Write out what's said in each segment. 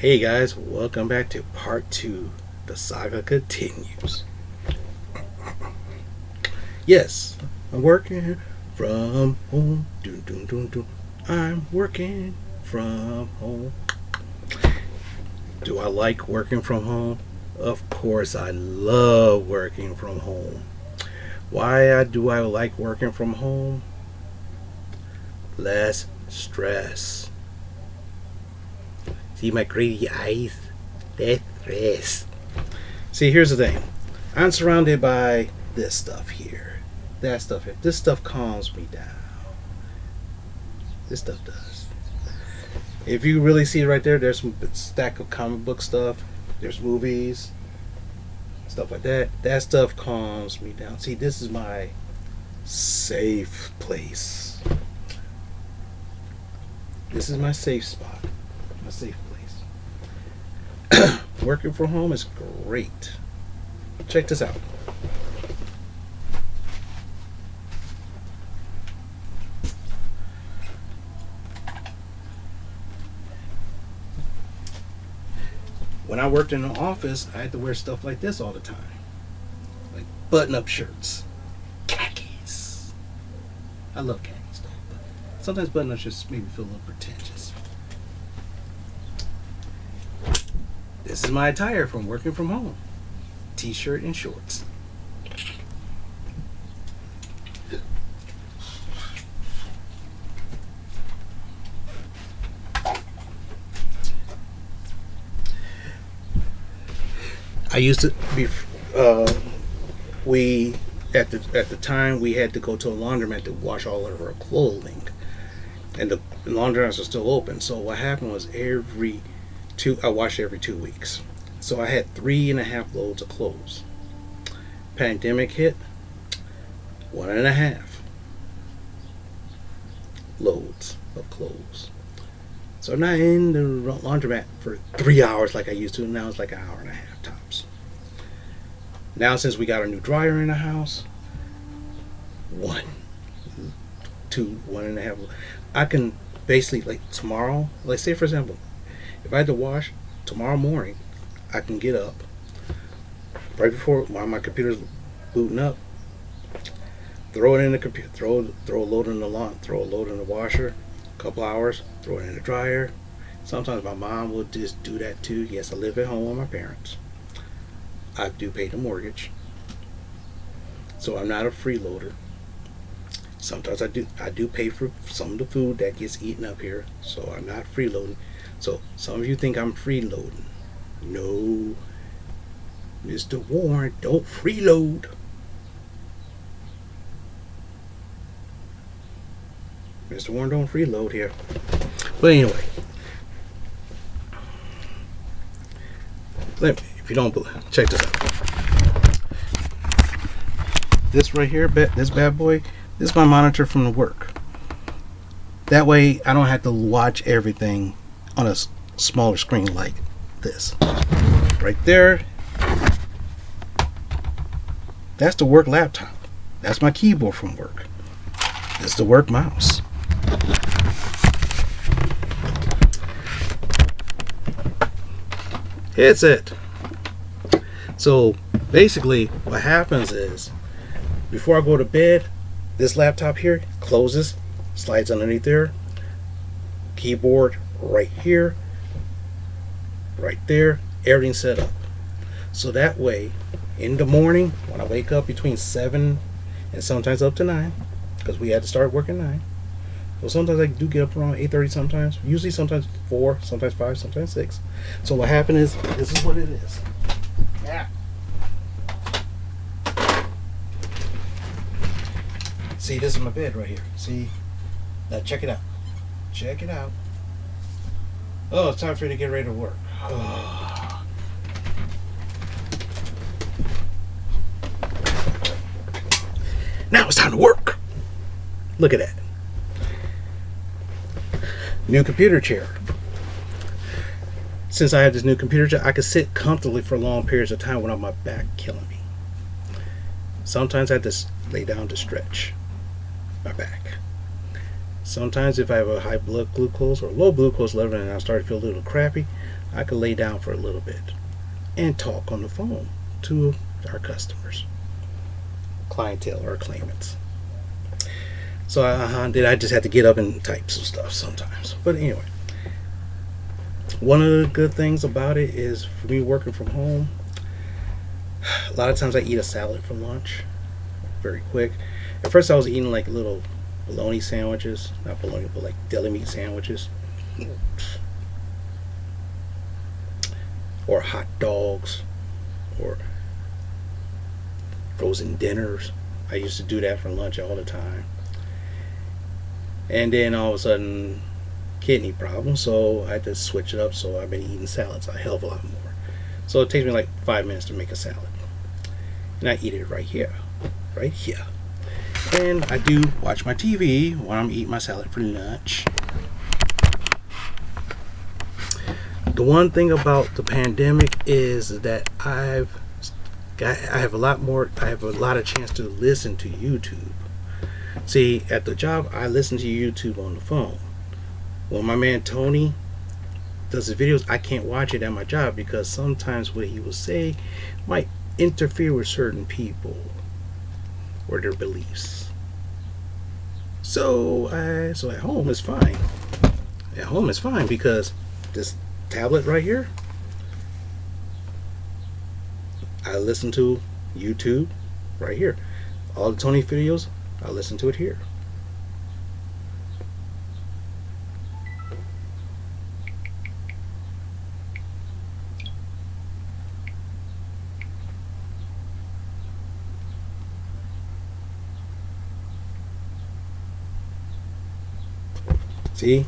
Hey guys, welcome back to part 2. The saga continues. Yes, I'm working from home. Dun, dun, dun, dun. I'm working from home. Do I like working from home? Of course, I love working from home. Why do I like working from home? Less stress. See my greedy eyes? Less stress. See, here's the thing. I'm surrounded by this stuff here. That stuff here. This stuff calms me down. This stuff does. If you really see it right there, there's some stack of comic book stuff. There's movies. Stuff like that. That stuff calms me down. See, this is my safe place. This is my safe spot. My safe place. Working from home is great. Check this out. When I worked in the office, I had to wear stuff like this all the time. Like button-up shirts. Khakis. I love khakis though, but sometimes button-ups just make me feel a little pretentious. This is my attire from working from home. T-shirt and shorts. I used to be. We at the time we had to go to a laundromat to wash all of our clothing, and the laundromats are still open. So what happened was I washed every 2 weeks. So I had 3.5 loads of clothes. Pandemic hit, 1.5 loads of clothes. So I'm not in the laundromat for 3 hours like I used to. Now it's like 1.5 hours tops. Now since we got a new dryer in the house, 1.5. I can basically, like tomorrow, like say for example, if I had to wash tomorrow morning, I can get up right before while my computer's booting up, throw it in the computer, throw a load in the lawn, throw a load in the washer, a couple hours, throw it in the dryer. Sometimes my mom will just do that too. Yes, I live at home with my parents. I do pay the mortgage, so I'm not a freeloader. Sometimes I do pay for some of the food that gets eaten up here, so I'm not freeloading. So some of you think I'm freeloading. No, Mr. Warren, don't freeload. Mr. Warren, don't freeload here. But anyway, if you don't believe, check this out. This right here, this bad boy, this is my monitor from the work. That way, I don't have to watch everything on a smaller screen like this. Right there, that's the work laptop. That's my keyboard from work. This is the work mouse. It's it. So basically what happens is before I go to bed, this laptop here closes, slides underneath there, keyboard right here, right there, everything's set up. So that way in the morning when I wake up between 7 and sometimes up to 9, because we had to start working 9. So sometimes I do get up around 8:30 sometimes. Usually sometimes 4, sometimes 5, sometimes 6. So what happened is, this is what it is. Yeah. See, this is my bed right here. See? Now check it out. Check it out. Oh, it's time for you to get ready to work. Oh. Now it's time to work. Look at that. New computer chair. Since I have this new computer chair, I can sit comfortably for long periods of time without my back killing me. Sometimes I have to lay down to stretch my back. Sometimes if I have a high blood glucose or low glucose level and I start to feel a little crappy, I could lay down for a little bit and talk on the phone to our customers, clientele, or claimants. So then I just had to get up and type some stuff sometimes. But anyway, one of the good things about it is for me working from home, a lot of times I eat a salad for lunch very quick. At first I was eating like little bologna sandwiches, not bologna, but like deli meat sandwiches, or hot dogs, or frozen dinners. I used to do that for lunch all the time. And then all of a sudden, kidney problems, so I had to switch it up. So I've been eating salads a hell of a lot more. So it takes me like 5 minutes to make a salad, and I eat it right here, right here. And I do watch my TV while I'm eating my salad for lunch. The one thing about the pandemic is that I have a lot of chance to listen to YouTube. See, at the job, I listen to YouTube on the phone. When my man Tony does his videos, I can't watch it at my job because sometimes what he will say might interfere with certain people or their beliefs. So at home is fine. At home is fine because this tablet right here, I listen to YouTube right here. All the Tony videos, I listen to it here. See?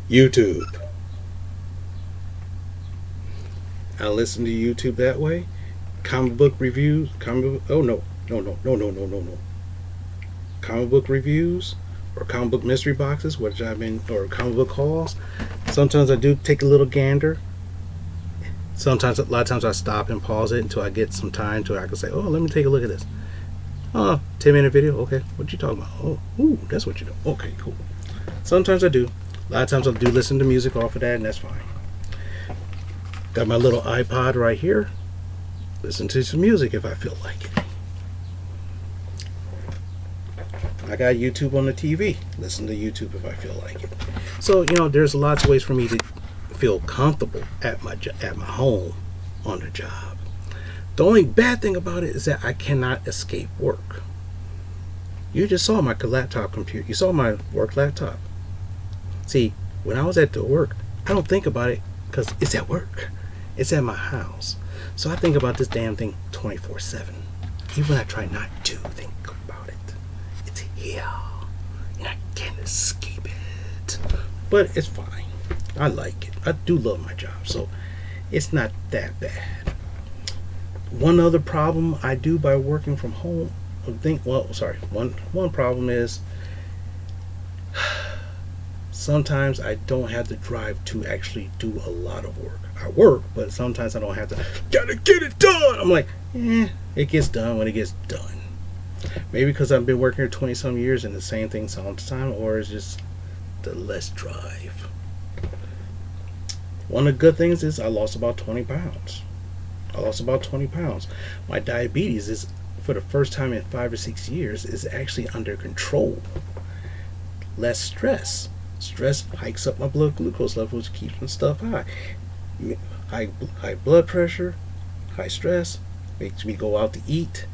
YouTube. I listen to YouTube that way. Comic book reviews. Comic book reviews or comic book mystery boxes, which I've been, or comic book hauls. Sometimes I do take a little gander. Sometimes, a lot of times I stop and pause it until I get some time to I can say, oh, let me take a look at this. 10-minute video. Okay, what you talking about? Oh, ooh, that's what you do. Okay, cool. Sometimes I do. A lot of times I do listen to music off of that, and that's fine. Got my little iPod right here. Listen to some music if I feel like it. I got YouTube on the TV. Listen to YouTube if I feel like it. So, there's lots of ways for me to feel comfortable at my home on the job. The only bad thing about it is that I cannot escape work. You just saw my laptop computer. You saw my work laptop. See, when I was at the work, I don't think about it because it's at work. It's at my house. So I think about this damn thing 24/7. Even when I try not to think about it. It's here. And I can't escape it. But it's fine. I like it. I do love my job. So it's not that bad. One other problem I do by working from home, one problem is sometimes I don't have to drive to actually do a lot of work. I work, but sometimes I don't have to, gotta get it done. I'm like, it gets done when it gets done. Maybe because I've been working here 20 some years and the same thing all the time, or it's just the less drive. One of the good things is I lost about 20 pounds. My diabetes is, for the first time in 5 or 6 years, is actually under control. Less stress. Stress hikes up my blood glucose level, which keeps my stuff high. High blood pressure, high stress, makes me go out to eat.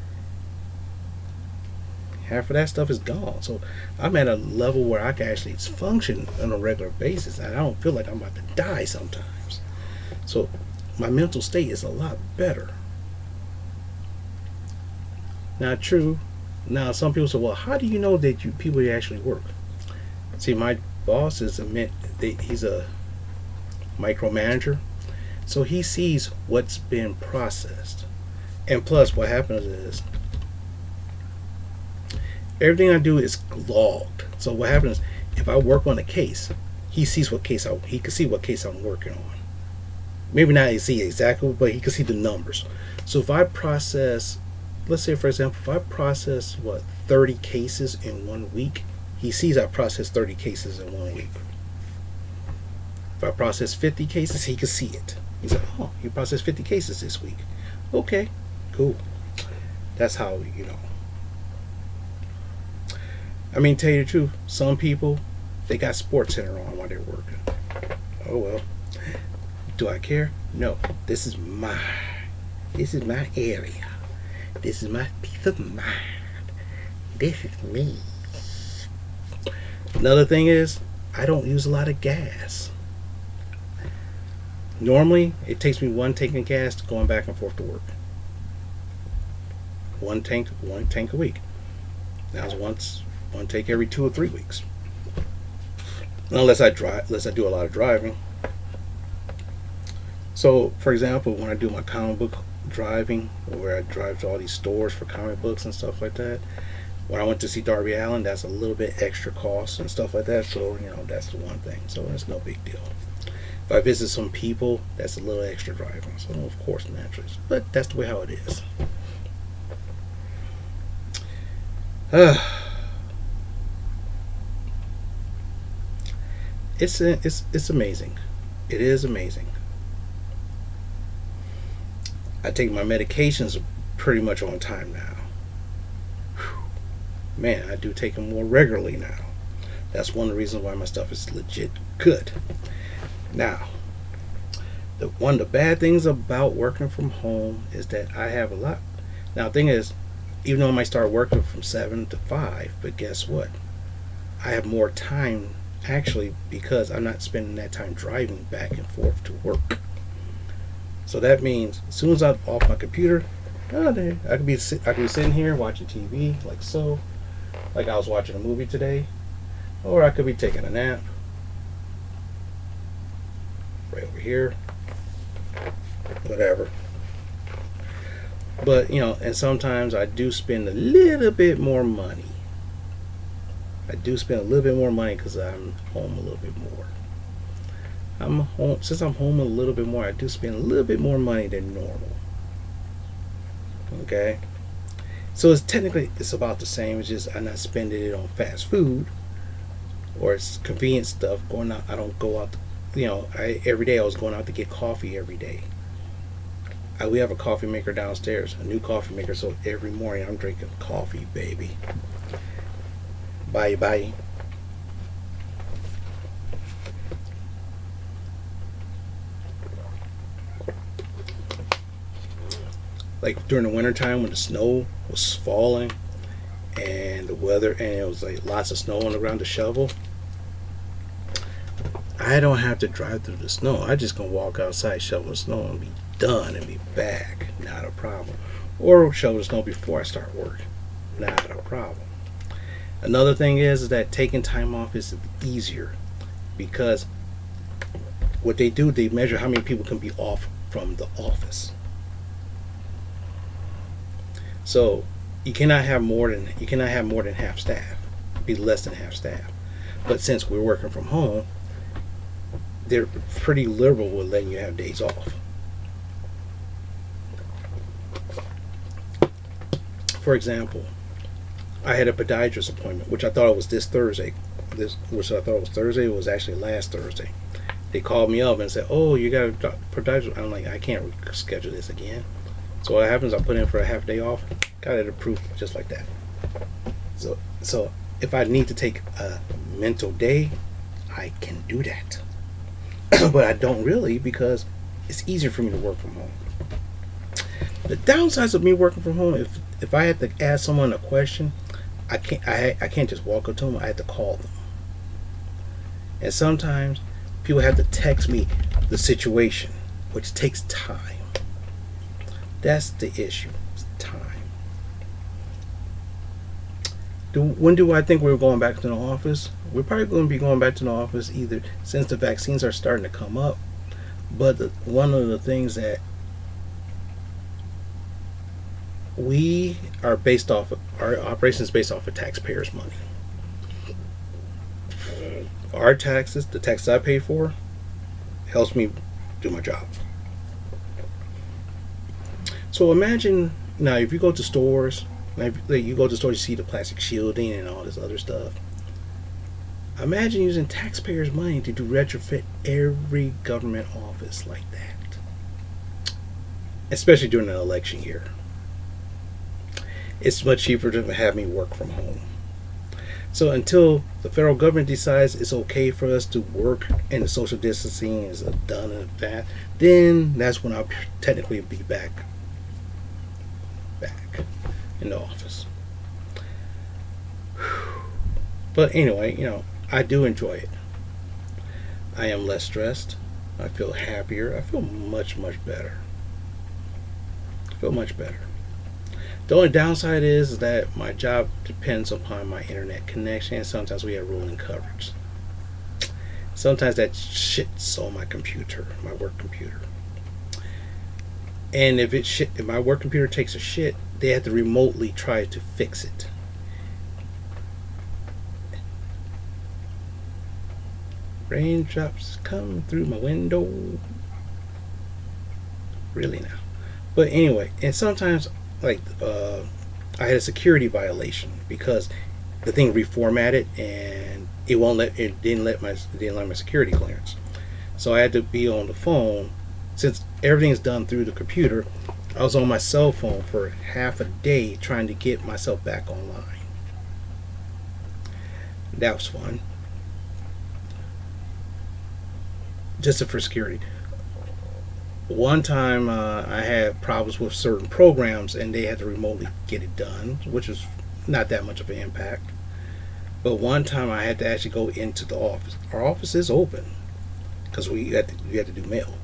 Half of that stuff is gone. So I'm at a level where I can actually function on a regular basis, and I don't feel like I'm about to die sometimes. So my mental state is a lot better. Now some people say, well, how do you know that people actually work? See, my boss he's a micromanager, so he sees what's been processed. And plus, what happens is everything I do is logged. So what happens if I work on a case, he can see what case I'm working on. Maybe not see exactly, but he can see the numbers. So if I process, let's say for example, if I process 30 cases in 1 week, He sees I process 30 cases in 1 week. If I process 50 cases, he can see it. He's like, oh, you processed 50 cases this week. Okay, cool. That's how, I mean, tell you the truth, some people, they got Sports Center on while they're working. Oh well. Do I care? No. This is my area. This is my peace of mind. This is me. Another thing is, I don't use a lot of gas. Normally, it takes me one tank of gas to going back and forth to work. One tank a week. Now it's one tank every 2 or 3 weeks. Unless I do a lot of driving. So, for example, when I do my comic book driving, where I drive to all these stores for comic books and stuff like that, when I went to see Darby Allin, that's a little bit extra cost and stuff like that. So, that's the one thing. So, it's no big deal. If I visit some people, that's a little extra driving. So, of course, naturally. But that's the way how it is. It's amazing. It is amazing. I take my medications pretty much on time now. Man, I do take them more regularly now. That's one of the reasons why my stuff is legit good. Now, one of the bad things about working from home is that I have a lot. Now, the thing is, even though I might start working from 7 to 5, but guess what? I have more time actually because I'm not spending that time driving back and forth to work. So that means as soon as I'm off my computer, I could be sitting here watching TV like so, like I was watching a movie today, or I could be taking a nap right over here, whatever. But, and sometimes I do spend a little bit more money. I do spend a little bit more money because I'm home a little bit more. Since I'm home a little bit more, I do spend a little bit more money than normal. Okay? So it's about the same. It's just I'm not spending it on fast food or it's convenient stuff. Going out, I don't go out, every day I was going out to get coffee every day. We have a coffee maker downstairs, a new coffee maker, so every morning I'm drinking coffee, baby. Bye. Like during the wintertime when the snow was falling and the weather, and it was like lots of snow on the ground to shovel, I don't have to drive through the snow. I just gonna walk outside, shovel the snow, and be done and be back. Not a problem. Or shovel the snow before I start work. Not a problem. Another thing is that taking time off is easier because what they do, they measure how many people can be off from the office. So you cannot have more than half staff. Be less than half staff. But since we're working from home, they're pretty liberal with letting you have days off. For example, I had a podiatrist appointment, which I thought it was this Thursday. It was actually last Thursday. They called me up and said, "Oh, you got a podiatrist." I'm like, I can't schedule this again. So what happens? I put in for a half day off, got it approved just like that. So if I need to take a mental day, I can do that. But I don't really because it's easier for me to work from home. The downsides of me working from home, if I had to ask someone a question, I can't just walk up to them. I have to call them. And sometimes people have to text me the situation, which takes time. That's the issue. It's time. When do I think we're going back to the office? We're probably going to be going back to the office either since the vaccines are starting to come up. But one of the things that we are based off of, our operation is based off of taxpayers' money. Our taxes, the taxes I pay for, helps me do my job. So imagine now if you go to stores, you see the plastic shielding and all this other stuff. Imagine using taxpayers' money to do retrofit every government office like that, especially during an election year. It's much cheaper to have me work from home. So until the federal government decides it's okay for us to work and the social distancing is done and that, then that's when I'll technically be back in the office. But anyway, I do enjoy it. I am less stressed. I feel happier. I feel much, much better. I feel much better. The only downside is that my job depends upon my internet connection, and sometimes we have rolling coverage. Sometimes that shits on my computer, my work computer. And if my work computer takes a shit, they have to remotely try to fix it. Raindrops come through my window. Really now. But anyway, and sometimes I had a security violation because the thing reformatted and it didn't let my security clearance. So I had to be on the phone. Since everything's done through the computer, I was on my cell phone for half a day trying to get myself back online. That was fun. Just for security. One time I had problems with certain programs and they had to remotely get it done, which was not that much of an impact. But one time I had to actually go into the office. Our office is open because we had to do mail.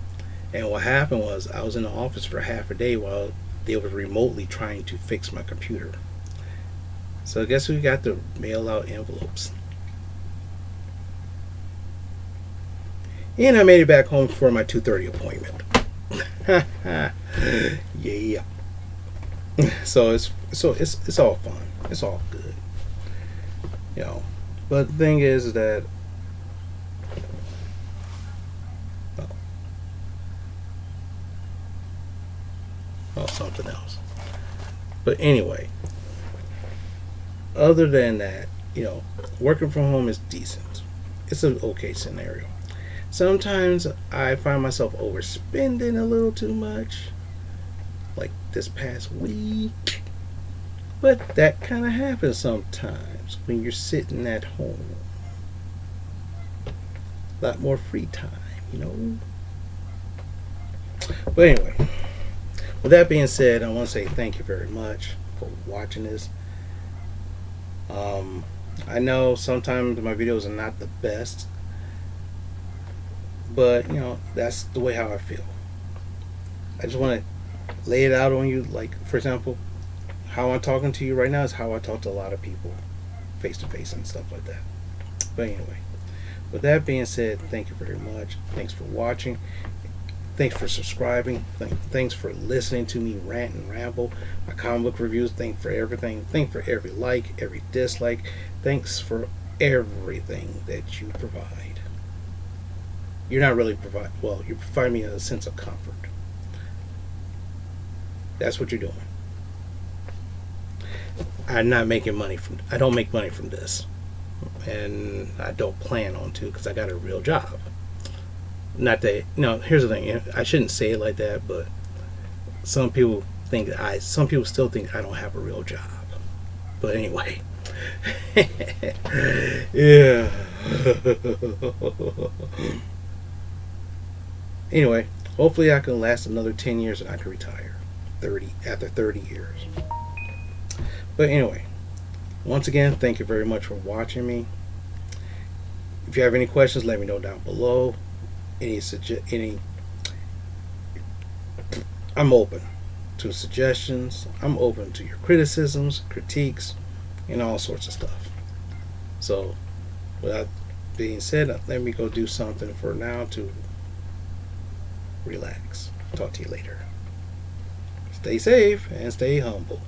And what happened was I was in the office for half a day while they were remotely trying to fix my computer. So I guess we got to mail out envelopes. And I made it back home for my 2:30 appointment. Yeah. So it's all fun. It's all good. But the thing is that something else. But anyway, other than that, working from home is decent. It's an okay scenario. Sometimes I find myself overspending a little too much, like this past week. But that kind of happens sometimes when you're sitting at home. A lot more free time. But anyway, with that being said, I want to say thank you very much for watching this. I know sometimes my videos are not the best, but that's the way how I feel. I just want to lay it out on you. Like, for example, how I'm talking to you right now is how I talk to a lot of people face to face and stuff like that. But anyway, with that being said, thank you very much. Thanks for watching. Thanks for subscribing. Thanks for listening to me rant and ramble. My comic book reviews. Thanks for everything. Thanks for every like, every dislike. Thanks for everything that you provide. You're not really well, you provide me a sense of comfort. That's what you're doing. I'm not making money I don't make money from this. And I don't plan on to because I got a real job. Not that, here's the thing. I shouldn't say it like that, but some people still think I don't have a real job. But anyway. Yeah. Anyway, hopefully I can last another 10 years and I can retire after 30 years. But anyway, once again, thank you very much for watching me. If you have any questions, let me know down below. I'm open to suggestions. I'm open to your criticisms, critiques, and all sorts of stuff. So, with that being said, let me go do something for now to relax. Talk to you later. Stay safe and stay humble.